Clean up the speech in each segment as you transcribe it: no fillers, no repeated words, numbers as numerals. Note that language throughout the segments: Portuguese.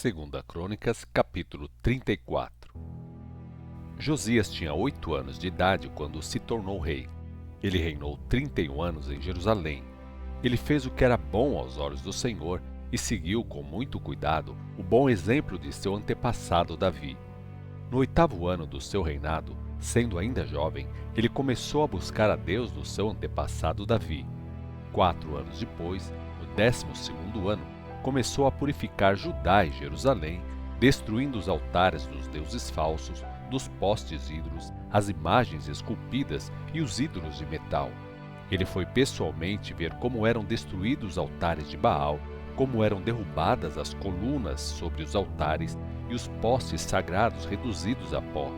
Segunda Crônicas, capítulo 34. Josias tinha 8 anos de idade quando se tornou rei. Ele reinou 31 anos em Jerusalém. Ele fez o que era bom aos olhos do Senhor e seguiu com muito cuidado o bom exemplo de seu antepassado Davi. No 8º ano do seu reinado, sendo ainda jovem, ele começou a buscar a Deus do seu antepassado Davi. 4 anos depois, no 12º ano, começou a purificar Judá e Jerusalém, destruindo os altares dos deuses falsos, dos postes ídolos, as imagens esculpidas e os ídolos de metal. Ele foi pessoalmente ver como eram destruídos os altares de Baal, como eram derrubadas as colunas sobre os altares e os postes sagrados reduzidos a pó,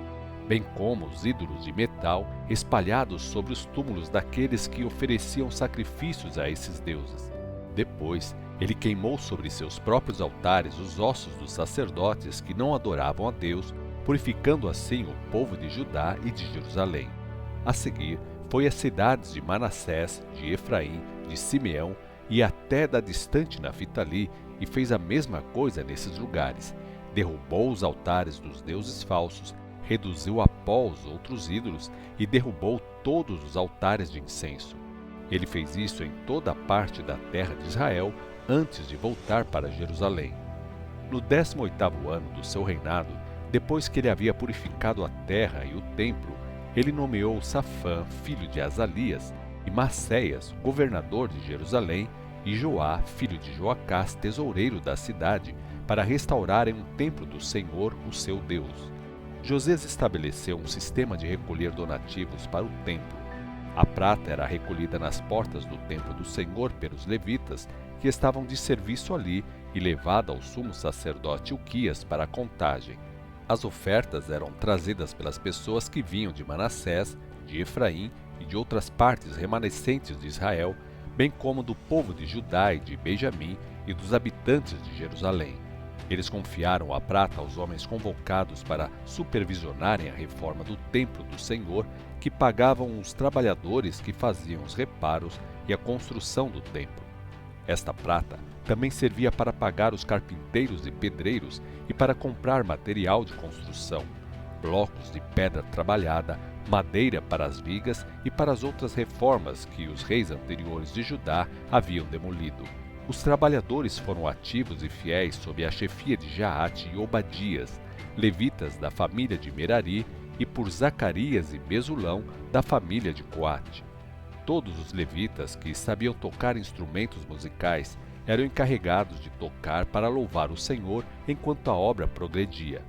bem como os ídolos de metal espalhados sobre os túmulos daqueles que ofereciam sacrifícios a esses deuses. Depois, ele queimou sobre seus próprios altares os ossos dos sacerdotes que não adoravam a Deus, purificando assim o povo de Judá e de Jerusalém. A seguir, foi às cidades de Manassés, de Efraim, de Simeão e até da distante Naftali e fez a mesma coisa nesses lugares. Derrubou os altares dos deuses falsos, reduziu a pó os outros ídolos e derrubou todos os altares de incenso. Ele fez isso em toda a parte da terra de Israel antes de voltar para Jerusalém. No 18º ano do seu reinado, depois que ele havia purificado a terra e o templo, ele nomeou Safã, filho de Azalias, e Maséias, governador de Jerusalém, e Joá, filho de Joacás, tesoureiro da cidade, para restaurarem um templo do Senhor, o seu Deus. Josias estabeleceu um sistema de recolher donativos para o templo. A prata era recolhida nas portas do templo do Senhor pelos levitas, que estavam de serviço ali, e levada ao sumo sacerdote Ilquias para a contagem. As ofertas eram trazidas pelas pessoas que vinham de Manassés, de Efraim e de outras partes remanescentes de Israel, bem como do povo de Judá e de Benjamim e dos habitantes de Jerusalém. Eles confiaram a prata aos homens convocados para supervisionarem a reforma do templo do Senhor, que pagavam os trabalhadores que faziam os reparos e a construção do templo. Esta prata também servia para pagar os carpinteiros e pedreiros e para comprar material de construção, blocos de pedra trabalhada, madeira para as vigas e para as outras reformas que os reis anteriores de Judá haviam demolido. Os trabalhadores foram ativos e fiéis sob a chefia de Jaate e Obadias, levitas da família de Merari, e por Zacarias e Mesulão, da família de Coate. Todos os levitas que sabiam tocar instrumentos musicais eram encarregados de tocar para louvar o Senhor enquanto a obra progredia.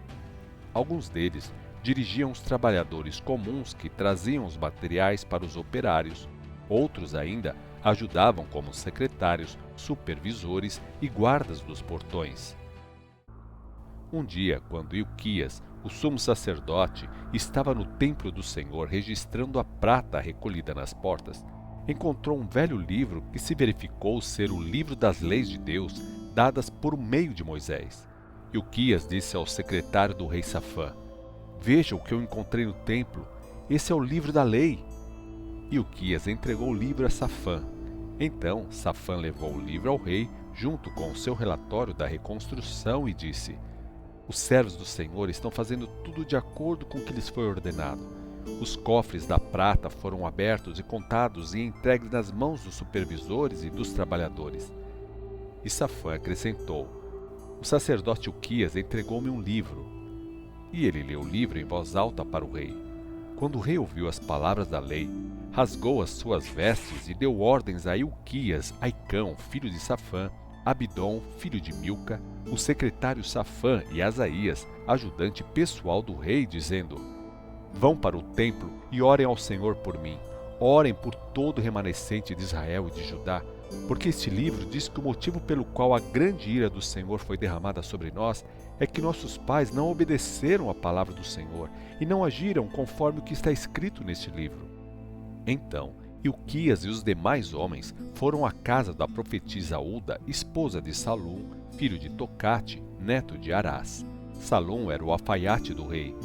Alguns deles dirigiam os trabalhadores comuns que traziam os materiais para os operários. Outros ainda ajudavam como secretários, supervisores e guardas dos portões. Um dia, quando Ilquias, o sumo sacerdote, estava no templo do Senhor registrando a prata recolhida nas portas, encontrou um velho livro que se verificou ser o livro das leis de Deus, dadas por meio de Moisés. Ilquias disse ao secretário do rei Safã: "Veja o que eu encontrei no templo, esse é o livro da lei." Ilquias entregou o livro a Safã. Então Safã levou o livro ao rei, junto com o seu relatório da reconstrução, e disse: "Os servos do Senhor estão fazendo tudo de acordo com o que lhes foi ordenado. Os cofres da prata foram abertos e contados e entregues nas mãos dos supervisores e dos trabalhadores." E Safã acrescentou: "O sacerdote Ilquias entregou-me um livro." E ele leu o livro em voz alta para o rei. Quando o rei ouviu as palavras da lei, rasgou as suas vestes e deu ordens a Ilquias, Aicão, filho de Safã, Abidom, filho de Milca, o secretário Safã e Asaías, ajudante pessoal do rei, dizendo: "Vão para o templo e orem ao Senhor por mim. Orem por todo o remanescente de Israel e de Judá, porque este livro diz que o motivo pelo qual a grande ira do Senhor foi derramada sobre nós é que nossos pais não obedeceram à palavra do Senhor e não agiram conforme o que está escrito neste livro." Então Ilquias e os demais homens foram à casa da profetisa Ulda, esposa de Salum, filho de Tocate, neto de Arás. Salum era o alfaiate do rei.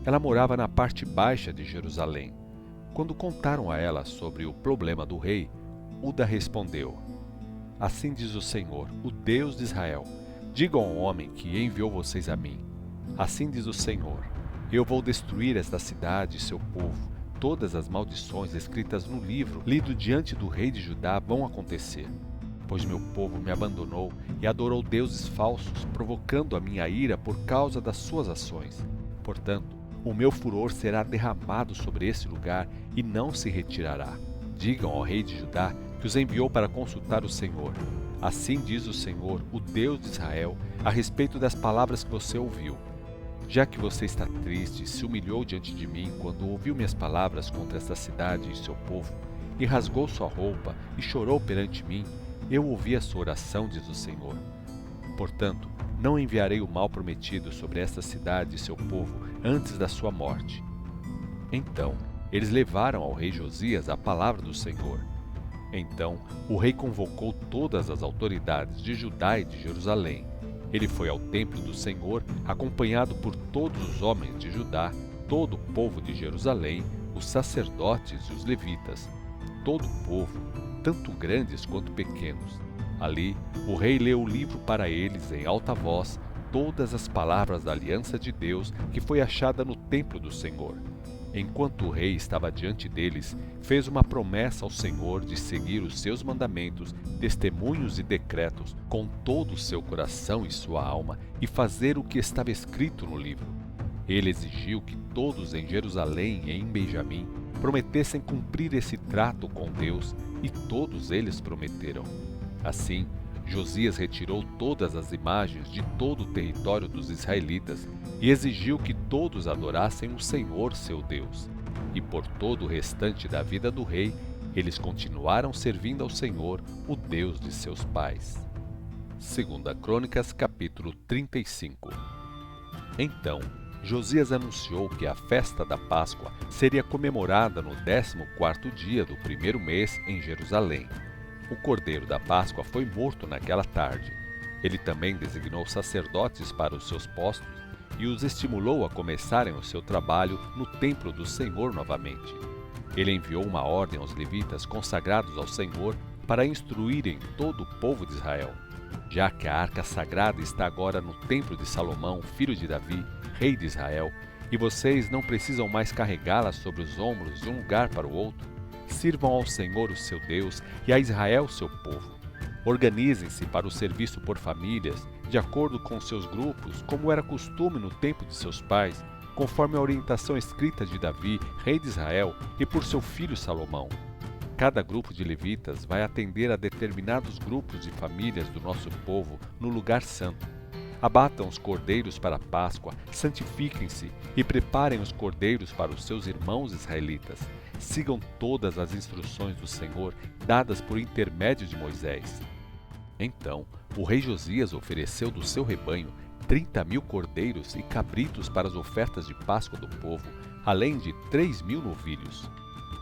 Ela morava na parte baixa de Jerusalém. Quando contaram a ela sobre o problema do rei, Ulda respondeu: "Assim diz o Senhor, o Deus de Israel: Digam ao homem que enviou vocês a mim. Assim diz o Senhor: eu vou destruir esta cidade e seu povo. Todas as maldições escritas no livro lido diante do rei de Judá vão acontecer. Pois meu povo me abandonou e adorou deuses falsos, provocando a minha ira por causa das suas ações. Portanto, o meu furor será derramado sobre esse lugar e não se retirará. Digam ao rei de Judá que os enviou para consultar o Senhor. Assim diz o Senhor, o Deus de Israel, a respeito das palavras que você ouviu. Já que você está triste e se humilhou diante de mim quando ouviu minhas palavras contra esta cidade e seu povo, e rasgou sua roupa e chorou perante mim, eu ouvi a sua oração, diz o Senhor. Portanto, não enviarei o mal prometido sobre esta cidade e seu povo antes da sua morte. Então, eles levaram ao rei Josias a palavra do Senhor. Então, o rei convocou todas as autoridades de Judá e de Jerusalém. Ele foi ao templo do Senhor, acompanhado por todos os homens de Judá, todo o povo de Jerusalém, os sacerdotes e os levitas, todo o povo, tanto grandes quanto pequenos. Ali, o rei leu o livro para eles em alta voz, todas as palavras da aliança de Deus que foi achada no templo do Senhor. Enquanto o rei estava diante deles, fez uma promessa ao Senhor de seguir os seus mandamentos, testemunhos e decretos com todo o seu coração e sua alma e fazer o que estava escrito no livro. Ele exigiu que todos em Jerusalém e em Benjamim prometessem cumprir esse trato com Deus, e todos eles prometeram. Assim, Josias retirou todas as imagens de todo o território dos israelitas e exigiu que todos adorassem o Senhor seu Deus. E por todo o restante da vida do rei, eles continuaram servindo ao Senhor, o Deus de seus pais. 2 Crônicas, capítulo 35. Então, Josias anunciou que a festa da Páscoa seria comemorada no 14º dia do primeiro mês em Jerusalém. O cordeiro da Páscoa foi morto naquela tarde. Ele também designou sacerdotes para os seus postos e os estimulou a começarem o seu trabalho no templo do Senhor novamente. Ele enviou uma ordem aos levitas consagrados ao Senhor para instruírem todo o povo de Israel. Já que a arca sagrada está agora no templo de Salomão, filho de Davi, rei de Israel, e vocês não precisam mais carregá-la sobre os ombros de um lugar para o outro, sirvam ao Senhor, o seu Deus, e a Israel, seu povo. Organizem-se para o serviço por famílias, de acordo com seus grupos, como era costume no tempo de seus pais, conforme a orientação escrita de Davi, rei de Israel, e por seu filho Salomão. Cada grupo de levitas vai atender a determinados grupos de famílias do nosso povo no lugar santo. Abatam os cordeiros para a Páscoa, santifiquem-se e preparem os cordeiros para os seus irmãos israelitas. Sigam todas as instruções do Senhor dadas por intermédio de Moisés. Então, o rei Josias ofereceu do seu rebanho 30.000 cordeiros e cabritos para as ofertas de Páscoa do povo, além de 3.000 novilhos.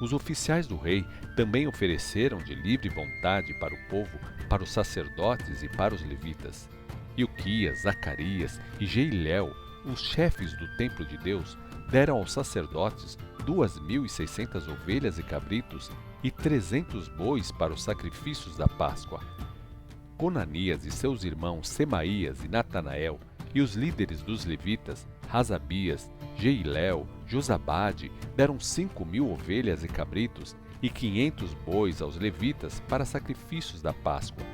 Os oficiais do rei também ofereceram de livre vontade para o povo, para os sacerdotes e para os levitas. Ilquias, Zacarias e Jeiléu, os chefes do templo de Deus, deram aos sacerdotes 2.600 ovelhas e cabritos e 300 bois para os sacrifícios da Páscoa. Conanias e seus irmãos Semaías e Natanael e os líderes dos levitas, Hasabias, Jeiléu, Josabade, deram 5.000 ovelhas e cabritos e 500 bois aos levitas para sacrifícios da Páscoa.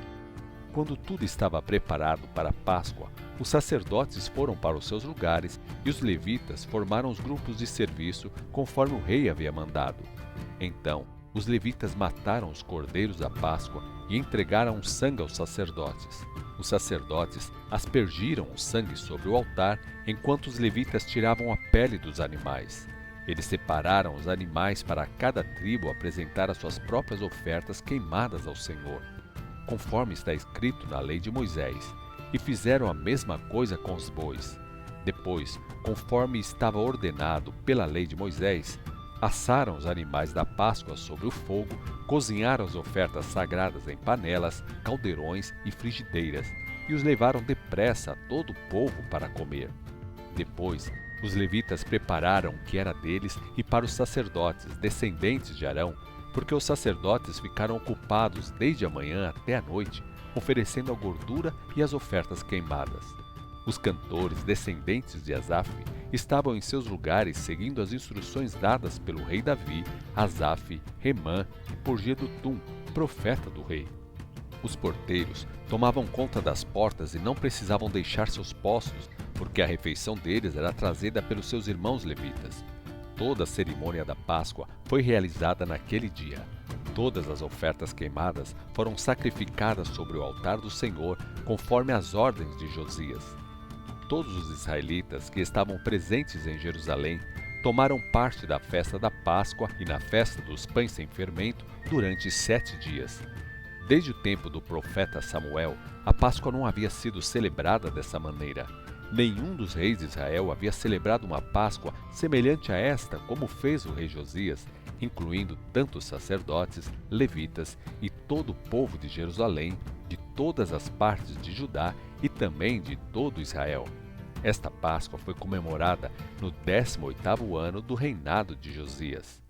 Quando tudo estava preparado para a Páscoa, os sacerdotes foram para os seus lugares e os levitas formaram os grupos de serviço conforme o rei havia mandado. Então, os levitas mataram os cordeiros da Páscoa e entregaram o sangue aos sacerdotes. Os sacerdotes aspergiram o sangue sobre o altar enquanto os levitas tiravam a pele dos animais. Eles separaram os animais para cada tribo apresentar as suas próprias ofertas queimadas ao Senhor, conforme está escrito na lei de Moisés, e fizeram a mesma coisa com os bois. Depois, conforme estava ordenado pela lei de Moisés, assaram os animais da Páscoa sobre o fogo, cozinharam as ofertas sagradas em panelas, caldeirões e frigideiras, e os levaram depressa a todo o povo para comer. Depois, os levitas prepararam o que era deles e para os sacerdotes, descendentes de Arão, porque os sacerdotes ficaram ocupados desde a manhã até a noite, oferecendo a gordura e as ofertas queimadas. Os cantores descendentes de Asaf estavam em seus lugares seguindo as instruções dadas pelo rei Davi, Asaf, Hemã e por Jedutum, profeta do rei. Os porteiros tomavam conta das portas e não precisavam deixar seus postos, porque a refeição deles era trazida pelos seus irmãos levitas. Toda a cerimônia da Páscoa foi realizada naquele dia. Todas as ofertas queimadas foram sacrificadas sobre o altar do Senhor, conforme as ordens de Josias. Todos os israelitas que estavam presentes em Jerusalém tomaram parte da festa da Páscoa e na festa dos pães sem fermento durante 7 dias. Desde o tempo do profeta Samuel, a Páscoa não havia sido celebrada dessa maneira. Nenhum dos reis de Israel havia celebrado uma Páscoa semelhante a esta como fez o rei Josias, incluindo tanto os sacerdotes, levitas e todo o povo de Jerusalém, de todas as partes de Judá e também de todo Israel. Esta Páscoa foi comemorada no 18º ano do reinado de Josias.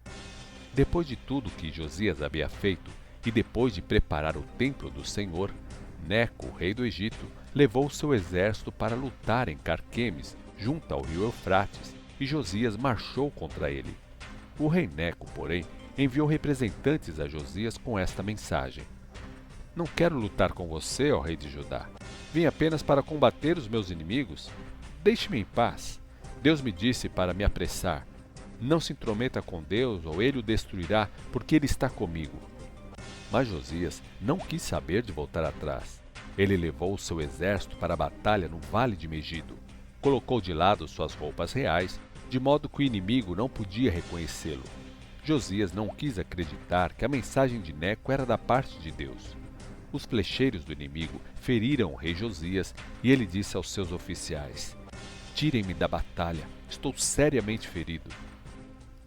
Depois de tudo que Josias havia feito e depois de preparar o templo do Senhor, Neco, rei do Egito, levou seu exército para lutar em Carquemes, junto ao rio Eufrates, e Josias marchou contra ele. O rei Neco, porém, enviou representantes a Josias com esta mensagem: Não quero lutar com você, ó rei de Judá. Vim apenas para combater os meus inimigos. Deixe-me em paz. Deus me disse para me apressar. Não se intrometa com Deus, ou ele o destruirá, porque ele está comigo. Mas Josias não quis saber de voltar atrás. Ele levou seu exército para a batalha no vale de Megido. Colocou de lado suas roupas reais, de modo que o inimigo não podia reconhecê-lo. Josias não quis acreditar que a mensagem de Neco era da parte de Deus. Os flecheiros do inimigo feriram o rei Josias e ele disse aos seus oficiais: Tirem-me da batalha, estou seriamente ferido.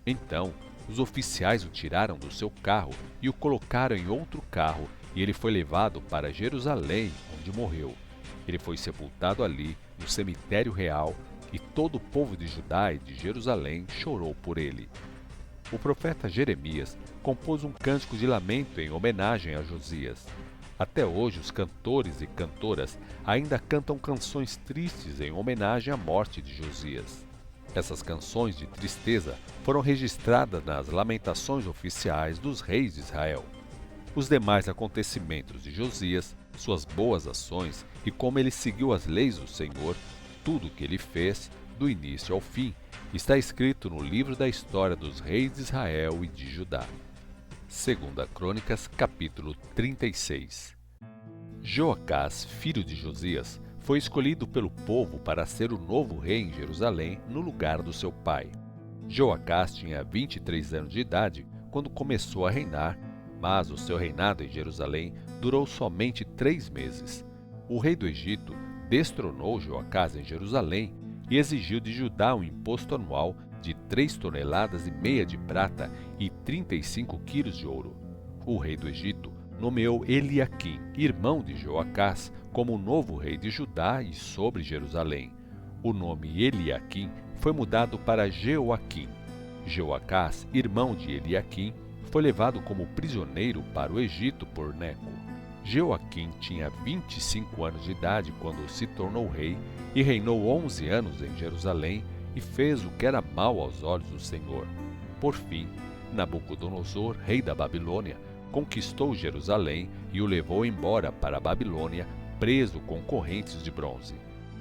Então, os oficiais o tiraram do seu carro e o colocaram em outro carro, e ele foi levado para Jerusalém, onde morreu. Ele foi sepultado ali, no cemitério real, e todo o povo de Judá e de Jerusalém chorou por ele. O profeta Jeremias compôs um cântico de lamento em homenagem a Josias. Até hoje, os cantores e cantoras ainda cantam canções tristes em homenagem à morte de Josias. Essas canções de tristeza foram registradas nas lamentações oficiais dos reis de Israel. Os demais acontecimentos de Josias, suas boas ações e como ele seguiu as leis do Senhor, tudo o que ele fez, do início ao fim, está escrito no livro da história dos reis de Israel e de Judá. 2 Crônicas, capítulo 36. Joacás, filho de Josias, foi escolhido pelo povo para ser o novo rei em Jerusalém no lugar do seu pai. Joacás tinha 23 anos de idade quando começou a reinar, mas o seu reinado em Jerusalém durou somente 3 meses. O rei do Egito destronou Joacás em Jerusalém e exigiu de Judá um imposto anual de 3,5 toneladas de prata e 35 quilos de ouro. O rei do Egito nomeou Eliaquim, irmão de Joacás, como o novo rei de Judá e sobre Jerusalém. O nome Eliaquim foi mudado para Jeoaquim. Joacás, irmão de Eliaquim, foi levado como prisioneiro para o Egito por Neco. Jeoaquim tinha 25 anos de idade quando se tornou rei e reinou 11 anos em Jerusalém e fez o que era mal aos olhos do Senhor. Por fim, Nabucodonosor, rei da Babilônia, conquistou Jerusalém e o levou embora para a Babilônia, preso com correntes de bronze.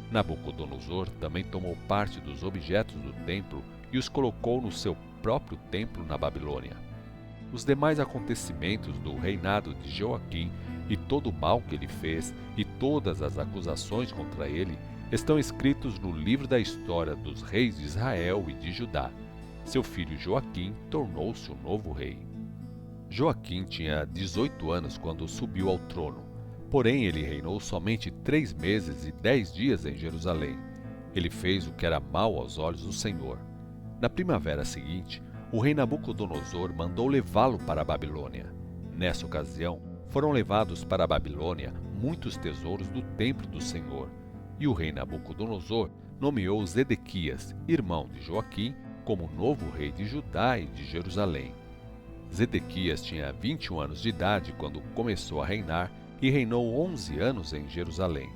Nabucodonosor também tomou parte dos objetos do templo e os colocou no seu próprio templo na Babilônia. Os demais acontecimentos do reinado de Joaquim e todo o mal que ele fez e todas as acusações contra ele estão escritos no livro da história dos reis de Israel e de Judá. Seu filho Joaquim tornou-se o novo rei. Joaquim tinha 18 anos quando subiu ao trono. Porém, ele reinou somente 3 meses e 10 dias em Jerusalém. Ele fez o que era mal aos olhos do Senhor. Na primavera seguinte, o rei Nabucodonosor mandou levá-lo para a Babilônia. Nessa ocasião, foram levados para a Babilônia muitos tesouros do templo do Senhor. E o rei Nabucodonosor nomeou Zedequias, irmão de Joaquim, como novo rei de Judá e de Jerusalém. Zedequias tinha 21 anos de idade quando começou a reinar e reinou 11 anos em Jerusalém.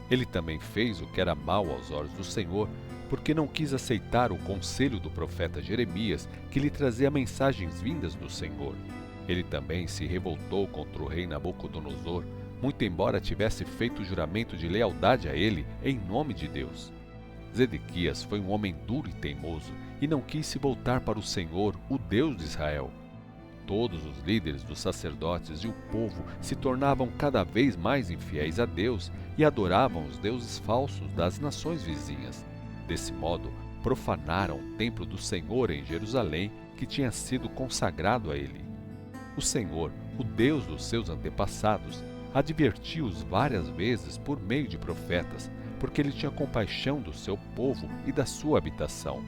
Ele também fez o que era mal aos olhos do Senhor, porque não quis aceitar o conselho do profeta Jeremias, que lhe trazia mensagens vindas do Senhor. Ele também se revoltou contra o rei Nabucodonosor, muito embora tivesse feito juramento de lealdade a ele em nome de Deus. Zedequias foi um homem duro e teimoso e não quis se voltar para o Senhor, o Deus de Israel. Todos os líderes dos sacerdotes e o povo se tornavam cada vez mais infiéis a Deus e adoravam os deuses falsos das nações vizinhas. Desse modo, profanaram o templo do Senhor em Jerusalém, que tinha sido consagrado a ele. O Senhor, o Deus dos seus antepassados, advertiu-os várias vezes por meio de profetas, porque ele tinha compaixão do seu povo e da sua habitação.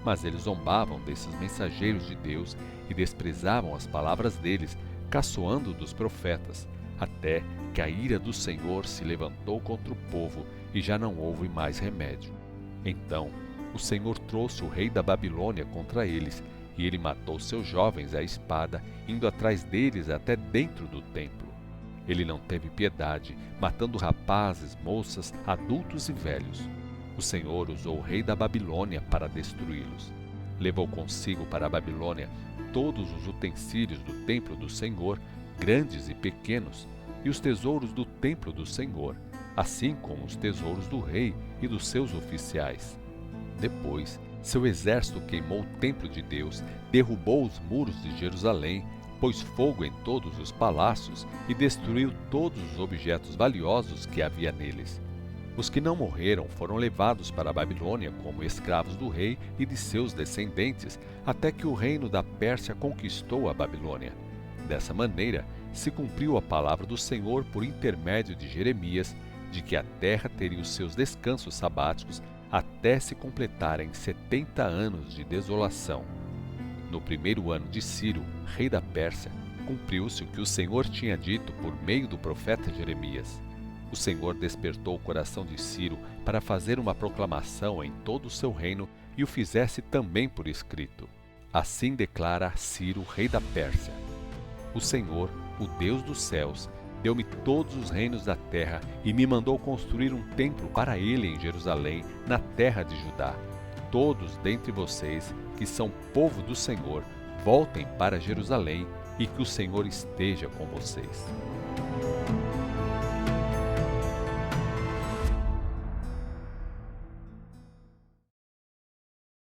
Mas eles zombavam desses mensageiros de Deus e desprezavam as palavras deles, caçoando dos profetas, até que a ira do Senhor se levantou contra o povo e já não houve mais remédio. Então o Senhor trouxe o rei da Babilônia contra eles, e ele matou seus jovens à espada, indo atrás deles até dentro do templo. Ele não teve piedade, matando rapazes, moças, adultos e velhos. O Senhor usou o rei da Babilônia para destruí-los. Levou consigo para a Babilônia todos os utensílios do templo do Senhor, grandes e pequenos, e os tesouros do templo do Senhor, assim como os tesouros do rei e dos seus oficiais. Depois, seu exército queimou o templo de Deus, derrubou os muros de Jerusalém, pôs fogo em todos os palácios e destruiu todos os objetos valiosos que havia neles. Os que não morreram foram levados para a Babilônia como escravos do rei e de seus descendentes, até que o reino da Pérsia conquistou a Babilônia. Dessa maneira, se cumpriu a palavra do Senhor por intermédio de Jeremias, de que a terra teria os seus descansos sabáticos até se completarem 70 anos de desolação. No primeiro ano de Ciro, rei da Pérsia, cumpriu-se o que o Senhor tinha dito por meio do profeta Jeremias. O Senhor despertou o coração de Ciro para fazer uma proclamação em todo o seu reino e o fizesse também por escrito. Assim declara Ciro, rei da Pérsia: O Senhor, o Deus dos céus, deu-me todos os reinos da terra e me mandou construir um templo para ele em Jerusalém, na terra de Judá. Todos dentre vocês, que são povo do Senhor, voltem para Jerusalém e que o Senhor esteja com vocês.